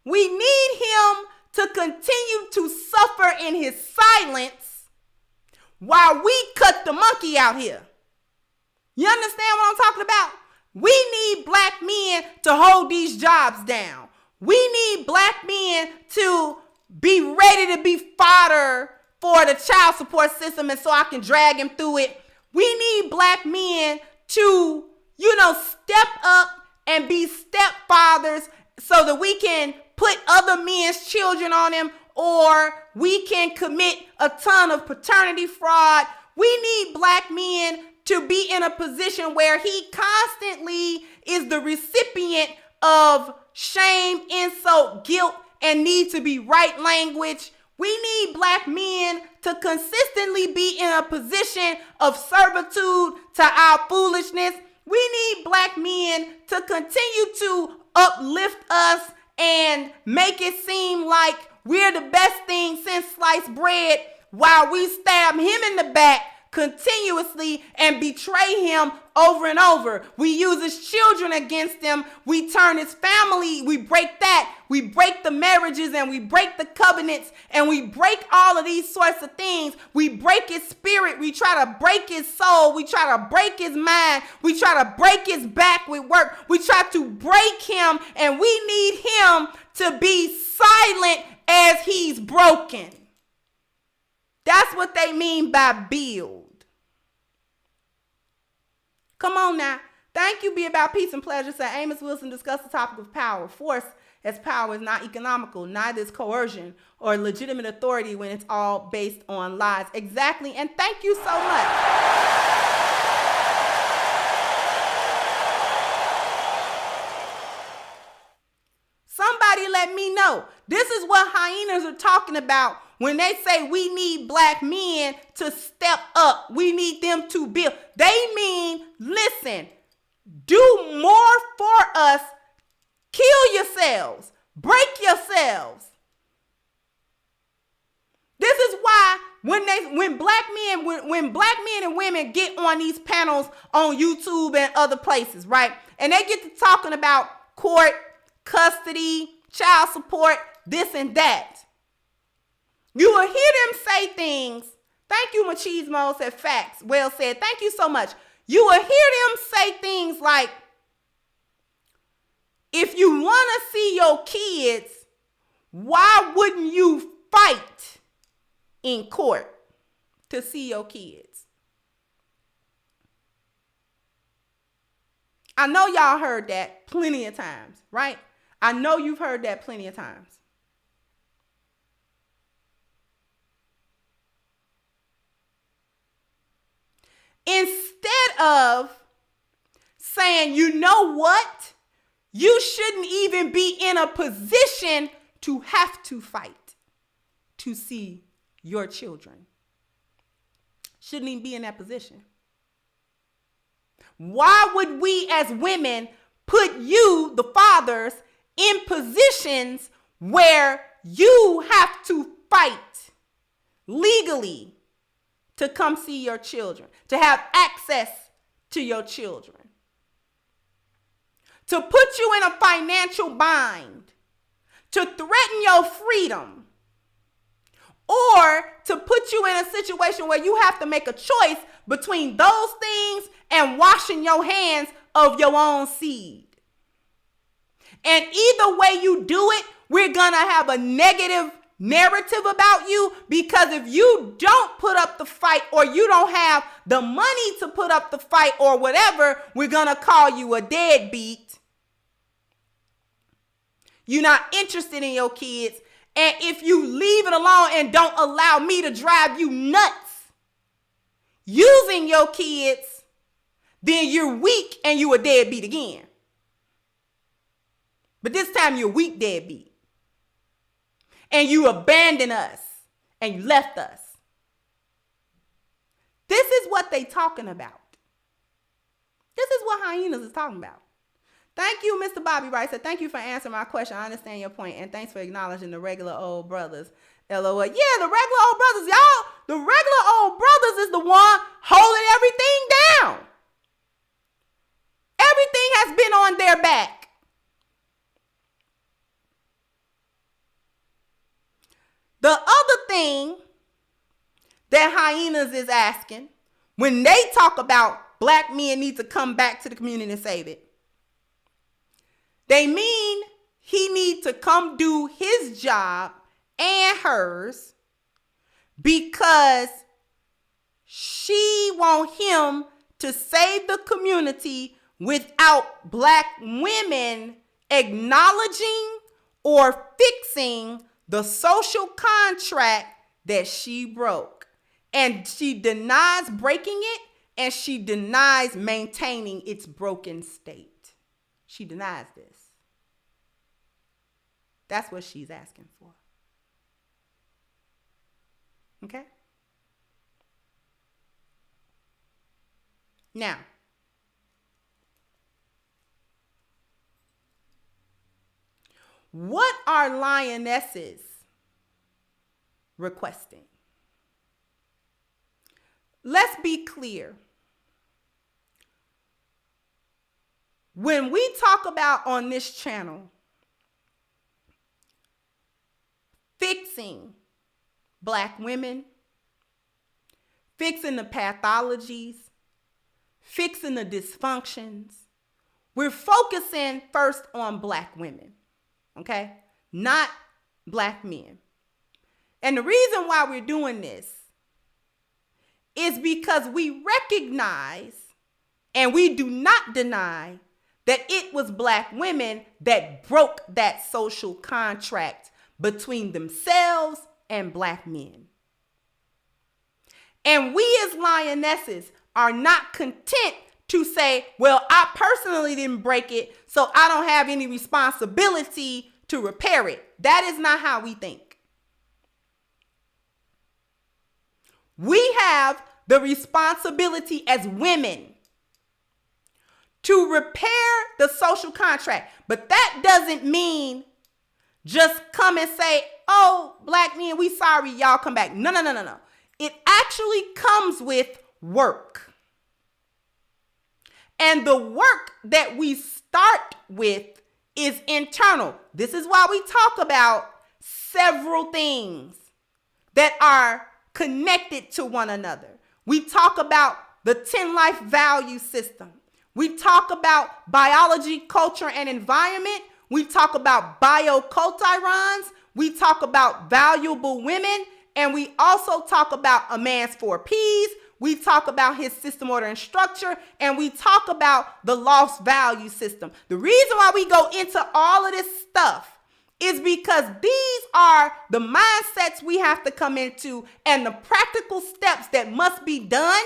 We need him to continue to suffer in his silence while we cut the monkey out here. You understand what I'm talking about? We need black men to hold these jobs down. We need black men to be ready to be fodder for the child support system, and so I can drag him through it. We need black men to, step up and be stepfathers so that we can put other men's children on him, or we can commit a ton of paternity fraud. We need black men to be in a position where he constantly is the recipient of shame, insult, guilt, and need to be right language. We need black men to consistently be in a position of servitude to our foolishness. We need black men to continue to uplift us and make it seem like we're the best thing since sliced bread, while we stab him in the back continuously and betray him over and over. We use his children against him. We turn his family. We break that. We break the marriages and we break the covenants and we break all of these sorts of things. We break his spirit. We try to break his soul. We try to break his mind. We try to break his back with work. We try to break him, and we need him to be silent as he's broken. That's what they mean by build. Come on now. Thank you, Be About Peace and Pleasure. Sir Amos Wilson discussed the topic of power. Force as power is not economical, neither is coercion or legitimate authority when it's all based on lies. Exactly. And thank you so much. Somebody let me know. This is what hyenas are talking about when they say we need black men to step up. We need them to build. They mean, listen, do more for us. Kill yourselves. Break yourselves. This is why when black men and women get on these panels on YouTube and other places, right? And they get to talking about court, custody, child support, this and that. You will hear them say things. Thank you, Machismo said facts. Well said. Thank you so much. You will hear them say things like, if you want to see your kids, why wouldn't you fight in court to see your kids? I know y'all heard that plenty of times, right? I know you've heard that plenty of times. Instead of saying, you know what? You shouldn't even be in a position to have to fight to see your children. Shouldn't even be in that position. Why would we as women put you, the fathers, in positions where you have to fight legally to come see your children, to have access to your children, to put you in a financial bind, to threaten your freedom, or to put you in a situation where you have to make a choice between those things and washing your hands of your own seed? And either way you do it, we're gonna have a negative narrative about you, because if you don't put up the fight, or you don't have the money to put up the fight, or whatever, we're gonna call you a deadbeat. You're not interested in your kids. And if you leave it alone and don't allow me to drive you nuts using your kids, then you're weak and you a deadbeat again. But this time you're weak deadbeat. And you abandoned us and you left us. This is what they talking about. This is what hyenas is talking about. Thank you, Mr. Bobby Wright. Said, thank you for answering my question. I understand your point, and thanks for acknowledging the regular old brothers. LOL. Yeah, the regular old brothers, y'all. The regular old brothers is the one holding everything down. Everything has been on their back. The other thing that hyenas is asking, when they talk about black men need to come back to the community and save it, they mean he need to come do his job and hers because she want him to save the community without black women acknowledging or fixing the social contract that she broke. And she denies breaking it, and she denies maintaining its broken state. She denies this. That's what she's asking for. Okay? Now, what are lionesses requesting? Let's be clear. When we talk about on this channel fixing black women, fixing the pathologies, fixing the dysfunctions, we're focusing first on black women, okay? Not black men. And the reason why we're doing this is because we recognize and we do not deny that it was Black women that broke that social contract between themselves and Black men. And we as lionesses are not content to say, well, I personally didn't break it, so I don't have any responsibility to repair it. That is not how we think. We have the responsibility as women to repair the social contract. But that doesn't mean just come and say, oh, Black men, we sorry, y'all come back. No. It actually comes with work. And the work that we start with is internal. This is why we talk about several things that are connected to one another. We talk about the 10 life value system. We talk about biology, culture, and environment. We talk about bioculturons. We talk about valuable women. And we also talk about a man's 4 Ps. We talk about his system, order, and structure. And we talk about the lost value system. The reason why we go into all of this stuff is because these are the mindsets we have to come into and the practical steps that must be done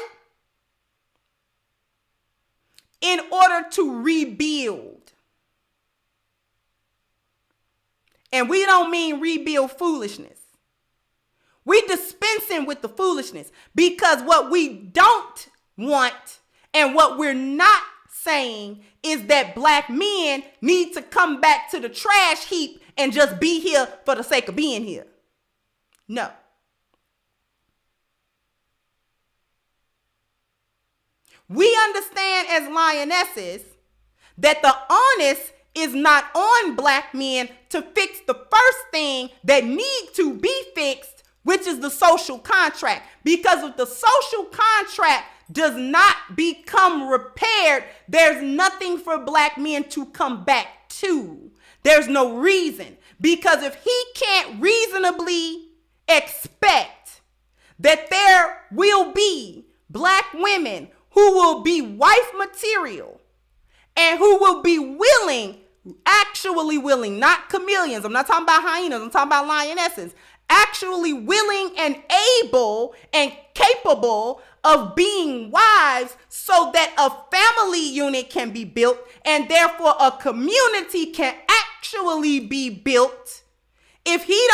in order to rebuild. And we don't mean rebuild foolishness. We dispensing with the foolishness because what we don't want and what we're not saying is that Black men need to come back to the trash heap and just be here for the sake of being here. No. We understand as lionesses that the onus is not on Black men to fix the first thing that needs to be fixed, which is the social contract. Because if the social contract does not become repaired, there's nothing for Black men to come back to. There's no reason. Because if he can't reasonably expect that there will be Black women who will be wife material and who will be willing, actually willing, not chameleons. I'm not talking about hyenas. I'm talking about lionesses. Actually willing and able and capable of being wives so that a family unit can be built and therefore a community can actually be built. If he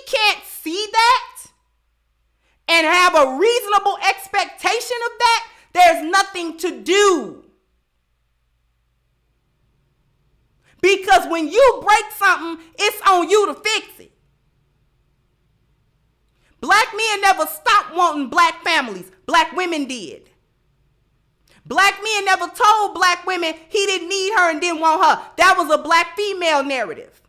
can't see that and have a reasonable expectation of that, there's nothing to do. Because when you break something, it's on you to fix it. Black men never stopped wanting Black families. Black women did. Black men never told Black women he didn't need her and didn't want her. That was a Black female narrative.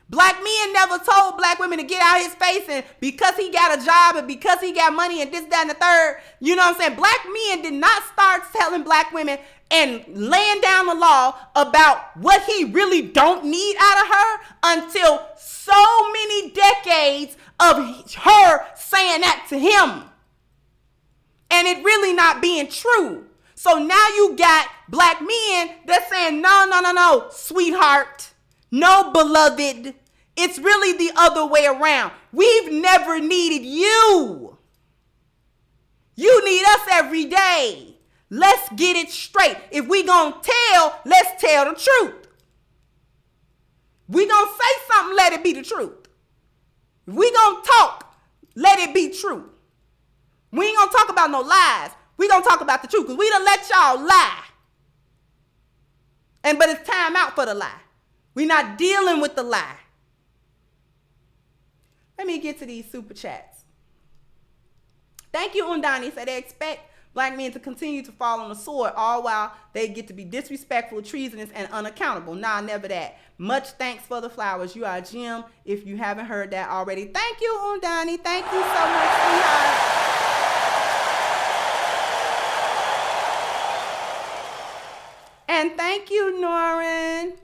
Black men never told Black women to get out his face and because he got a job and because he got money and this, that, and the third. You know what I'm saying? Black men did not start telling Black women and laying down the law about what he really don't need out of her until so many decades of her saying that to him. And it really not being true. So now you got Black men that's saying, no, sweetheart. No, beloved. It's really the other way around. We've never needed you. You need us every day. Let's get it straight. If we gonna tell, let's tell the truth. We gonna say something, let it be the truth. If we gonna talk, let it be true. We ain't gonna talk about no lies. We gonna talk about the truth because we done let y'all lie. But it's time out for the lie. We're not dealing with the lie. Let me get to these super chats. Thank you, Undani. Said they expect Black men to continue to fall on the sword, all while they get to be disrespectful, treasonous, and unaccountable. Nah, never that. Much thanks for the flowers. You are a gem if you haven't heard that already. Thank you, Undani. Thank you so much, sweetheart. And thank you, Norrin.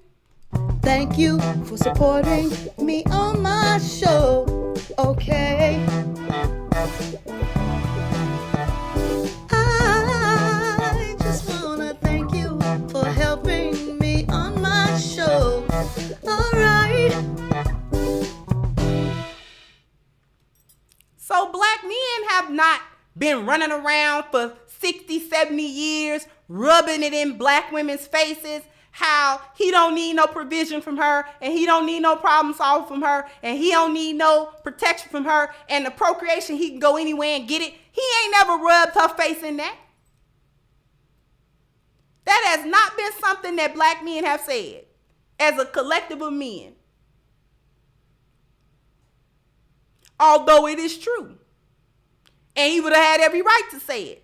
Thank you for supporting me on my show. Okay. been running around for 60, 70 years, rubbing it in black women's faces, how he don't need no provision from her, and he don't need no problem solved from her, and he don't need no protection from her, and the procreation, he can go anywhere and get it. He ain't never rubbed her face in that. That has not been something that black men have said as a collective of men. Although it is true. And he would have had every right to say it.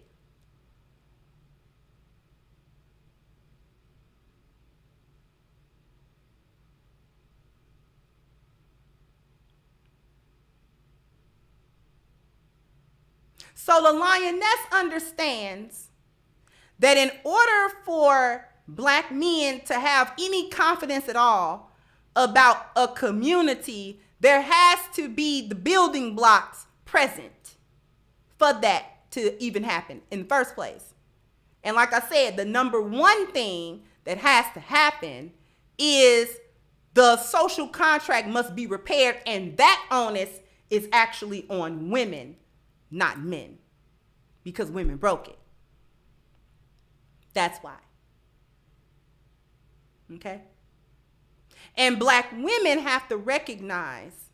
So the lioness understands that in order for black men to have any confidence at all about a community, there has to be the building blocks present for that to even happen in the first place. And like I said, the number one thing that has to happen is the social contract must be repaired, and that onus is actually on women, not men, because women broke it. That's why. Okay? And black women have to recognize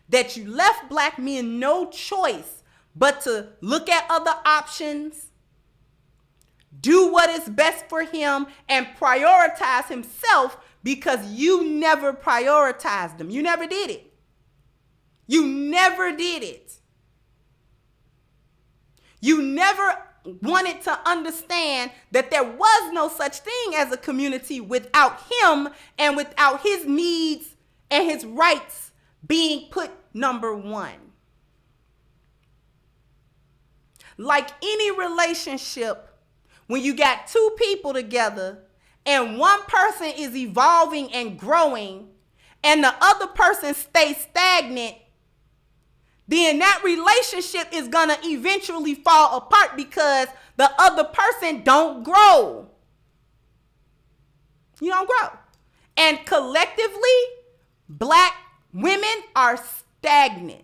that you left black men no choice but to look at other options, do what is best for him, and prioritize himself, because you never prioritized him. You never did it. You never did it. You never wanted to understand that there was no such thing as a community without him and without his needs and his rights being put number one. Like any relationship, when you got two people together and one person is evolving and growing and the other person stays stagnant, then that relationship is going to eventually fall apart because the other person don't grow. You don't grow. And collectively, black women are stagnant.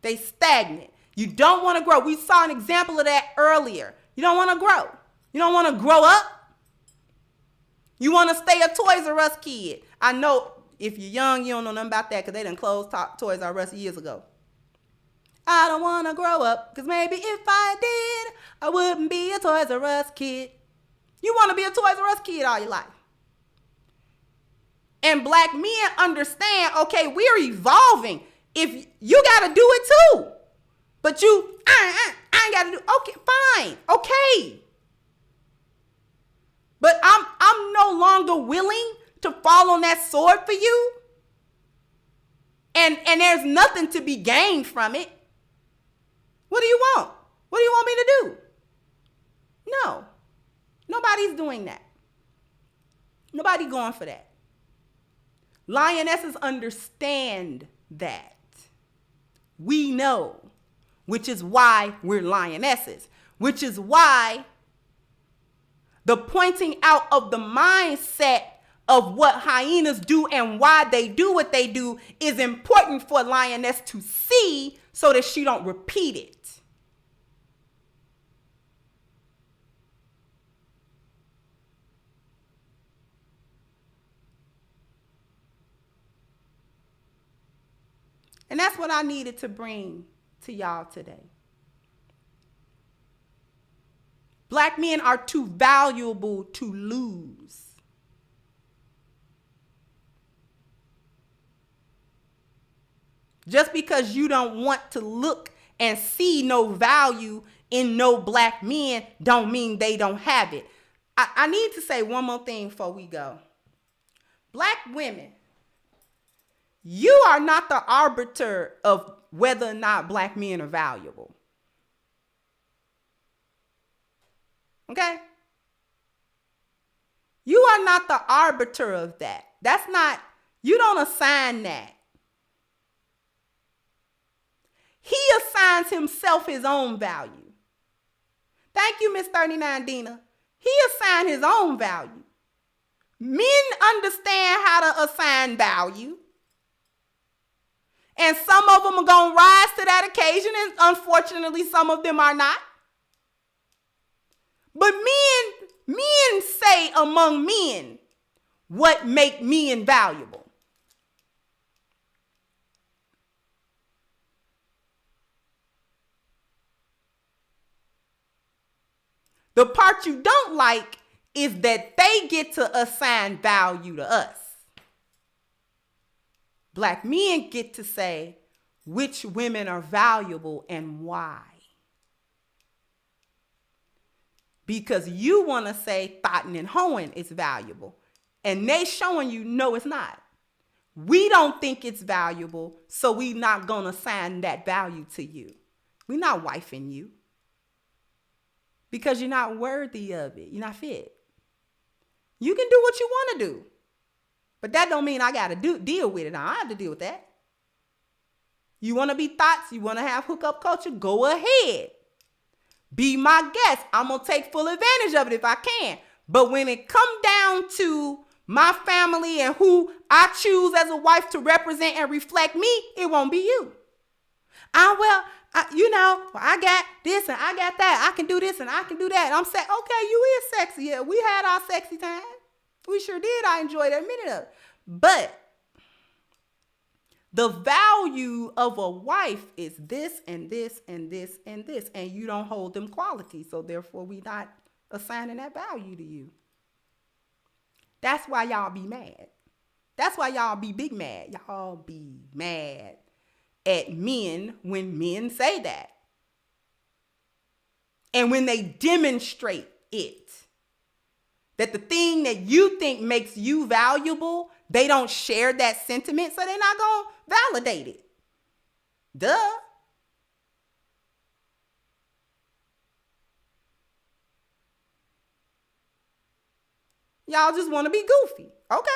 They stagnant. You don't want to grow. We saw an example of that earlier. You don't want to grow. You don't want to grow up. You want to stay a Toys R Us kid. I know if you're young, you don't know nothing about that because they done closed Toys R Us years ago. I don't want to grow up because maybe if I did, I wouldn't be a Toys R Us kid. You want to be a Toys R Us kid all your life. And black men understand, okay, we're evolving. If you got to do it too. But I ain't got to do, okay, fine, okay. But I'm no longer willing to fall on that sword for you. And there's nothing to be gained from it. What do you want? What do you want me to do? No. Nobody's doing that. Nobody going for that. Lionesses understand that. We know, which is why we're lionesses, which is why the pointing out of the mindset of what hyenas do and why they do what they do is important for a lioness to see so that she don't repeat it. And that's what I needed to bring to y'all today. Black men are too valuable to lose. Just because you don't want to look and see no value in no black men don't mean they don't have it. I need to say one more thing before we go. Black women, you are not the arbiter of whether or not black men are valuable. Okay? You are not the arbiter of that. That's not, you don't assign that. He assigns himself his own value. Thank you, Miss 39 Dina. He assigned his own value. Men understand how to assign value. And some of them are going to rise to that occasion, and unfortunately, some of them are not. But men say among men what make men valuable. The part you don't like is that they get to assign value to us. Black men get to say which women are valuable and why. Because you want to say thotting and hoeing is valuable. And they showing you, no, it's not. We don't think it's valuable, so we not going to assign that value to you. We're not wifing you. Because you're not worthy of it. You're not fit. You can do what you want to do. But that don't mean I got to deal with it. I don't have to deal with that. You want to be thoughts? You want to have hookup culture? Go ahead. Be my guest. I'm going to take full advantage of it if I can. But when it come down to my family and who I choose as a wife to represent and reflect me, it won't be you. I got this and I got that. I can do this and I can do that. I'm saying, okay, you is sexy. Yeah, we had our sexy time. We sure did. I enjoyed every minute of it. But the value of a wife is this and this and this and this. And you don't hold them qualities. So therefore, we not assigning that value to you. That's why y'all be mad. That's why y'all be big mad. Y'all be mad at men when men say that. And when they demonstrate it. That the thing that you think makes you valuable, they don't share that sentiment, so they're not going to validate it. Duh. Y'all just want to be goofy. Okay.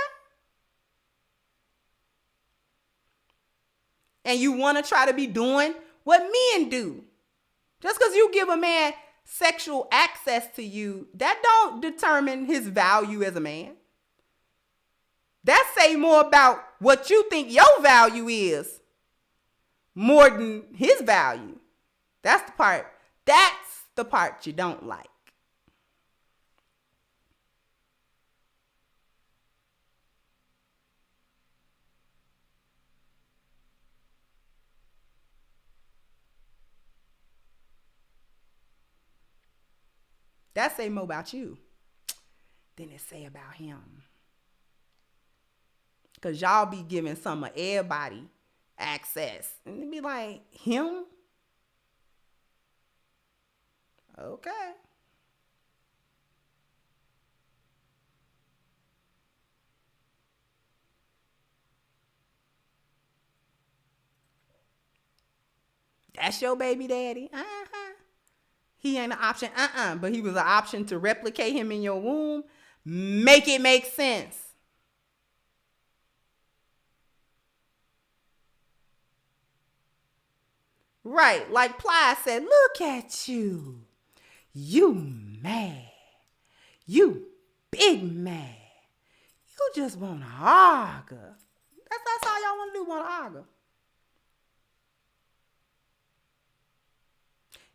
And you want to try to be doing what men do. Just because you give a man sexual access to you, that don't determine his value as a man. That say more about what you think your value is more than his value. That's the part you don't like. That say more about you than it say about him. Because y'all be giving some of everybody access. And it be like, him? Okay. That's your baby daddy? He ain't an option, but he was an option to replicate him in your womb. Make it make sense. Right, like Ply said, look at you. You mad. You big mad. You just want to argue. That's all y'all want to do, want to argue.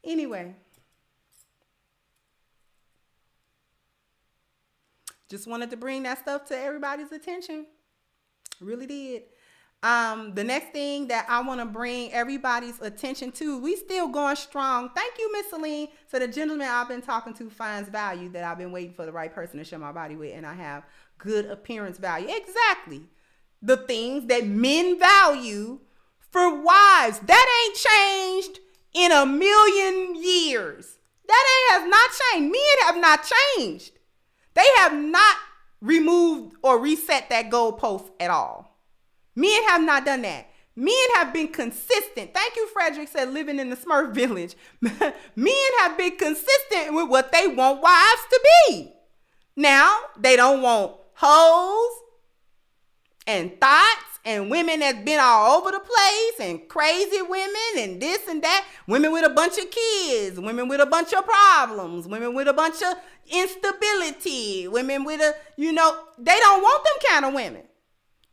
Anyway. Just wanted to bring that stuff to everybody's attention. Really did. The next thing that I want to bring everybody's attention to, we still going strong. Thank you, Miss Celine. So the gentleman I've been talking to finds value that I've been waiting for the right person to share my body with, and I have good appearance value. Exactly. The things that men value for wives. That ain't changed in a million years. That has not changed. Men have not changed. They have not removed or reset that goalpost at all. Men have not done that. Men have been consistent. Thank you, Frederick said, living in the Smurf village. Men have been consistent with what they want wives to be. Now, they don't want hoes and thoughts and women that's been all over the place and crazy women and this and that. Women with a bunch of kids, women with a bunch of problems, women with a bunch of instability, women with they don't want them kind of women.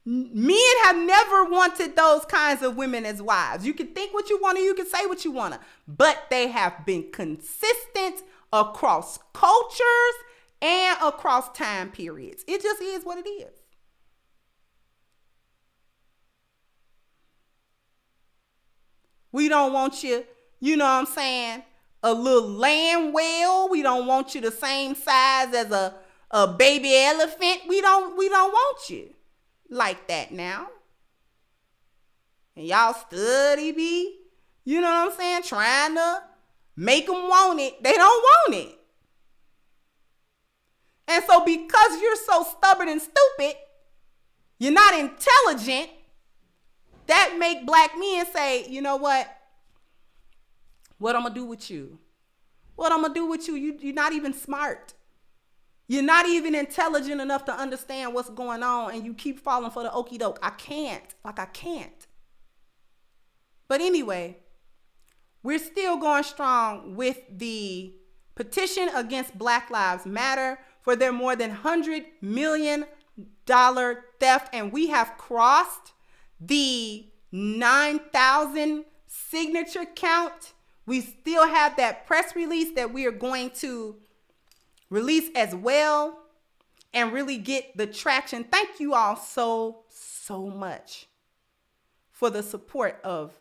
Men have never wanted those kinds of women as wives. You can think what you want to, you can say what you want to, but they have been consistent across cultures and across time periods. It just is what it is. We don't want you, you know what I'm saying, a little lamb whale. We don't want you the same size as a baby elephant. We don't want you like that now. And y'all study be, you know what I'm saying, trying to make them want it. They don't want it. And so because you're so stubborn and stupid, you're not intelligent, that make black men say, you know what I'm going to do with you? What I'm going to do with you? You're not even smart. You're not even intelligent enough to understand what's going on, and you keep falling for the okie doke. I can't. But anyway, we're still going strong with the petition against Black Lives Matter for their more than $100 million theft, and we have crossed the 9,000 signature count. We still have that press release that we are going to release as well and really get the traction. Thank you all so much for the support of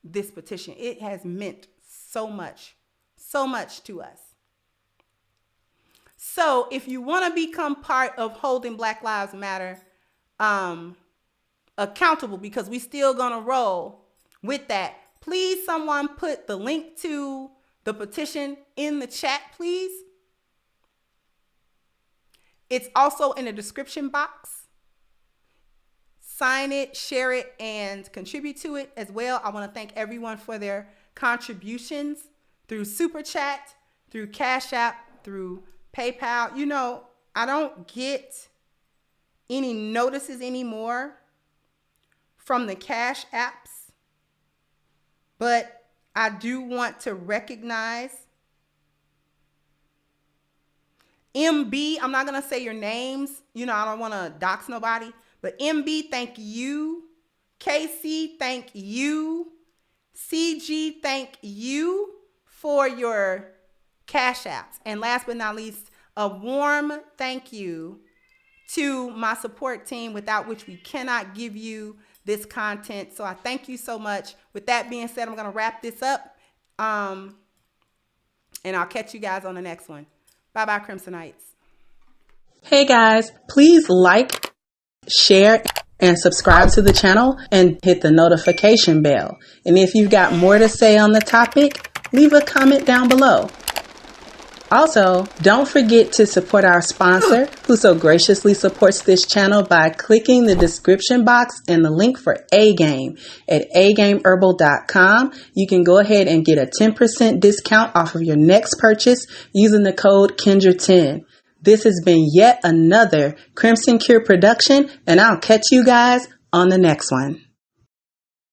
this petition. It has meant so much to us. So if you want to become part of holding Black Lives Matter accountable, because we still gonna roll with that, please someone put the link to the petition in the chat, please. It's also in the description box. Sign it, share it, and contribute to it as well. I want to thank everyone for their contributions through Super Chat, through Cash App, through PayPal. You know, I don't get any notices anymore from the Cash Apps, but I do want to recognize MB. I'm not going to say your names. You know, I don't want to dox nobody, but MB, thank you. KC, thank you. CG, thank you for your Cash Apps. And last but not least, a warm thank you to my support team, without which we cannot give you this content. So I thank you so much. With that being said, I'm going to wrap this up. And I'll catch you guys on the next one. Bye-bye, Crimsonites. Hey guys, please like, share, and subscribe to the channel and hit the notification bell. And if you've got more to say on the topic, leave a comment down below. Also, don't forget to support our sponsor, who so graciously supports this channel by clicking the description box and the link for A-Game at agameherbal.com. You can go ahead and get a 10% discount off of your next purchase using the code Kendra10. This has been yet another Crimson Cure production, and I'll catch you guys on the next one.